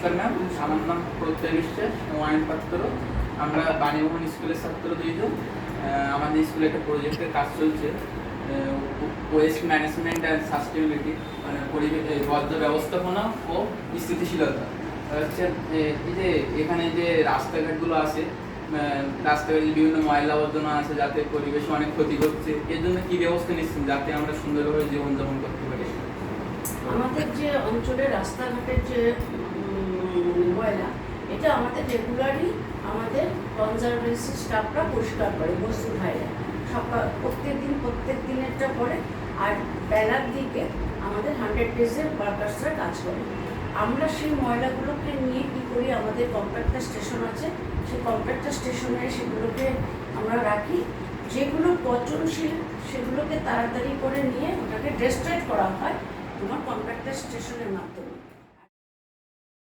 নমস্কার ম্যাম, আমার নাম প্রত্যয় বিশ্বাস, ওয়াইন পাত্র। আমরা বাণীভবন স্কুলের ছাত্র দুইজন। আমাদের স্কুলে একটা প্রজেক্টের কাজ চলছে, ওয়েস্ট ম্যানেজমেন্ট অ্যান্ড সাস্টেনেবিলিটি, মানে পরিবেশ বর্জ্য ব্যবস্থাপনা ও স্থিতিশীলতা। হচ্ছে এই যে এখানে যে রাস্তাঘাটগুলো আছে, রাস্তাঘাটে বিভিন্ন ময়লা আবর্জনা আছে, যাতে পরিবেশে অনেক ক্ষতি করছে। এর জন্য কী ব্যবস্থা নিচ্ছেন যাতে আমরা সুন্দরভাবে জীবনযাপন করতে পারি? আমাদের যে অঞ্চলে রাস্তাঘাটের যে ময়লা, এটা আমাদের রেগুলারই আমাদের কনজারভেন্সি স্টাফরা পরিষ্কার করে, মজদুর ভাইরা সকাল প্রত্যেক দিনেরটা করে। আর বেলার দিকে আমাদের 100 ডেজের ওয়ার্কার্সরা কাজ করে। আমরা সেই ময়লাগুলোকে নিয়ে কী করি, আমাদের কম্প্যাক্টার স্টেশন আছে, সেই কম্প্যাক্টার স্টেশনে সেগুলোকে আমরা রাখি। যেগুলো পচনশীল সেগুলোকে তাড়াতাড়ি করে নিয়ে ওটাকে ডেস্ট্রয়েড করা হয় তোমার কম্প্যাক্টার স্টেশনের মাধ্যমে।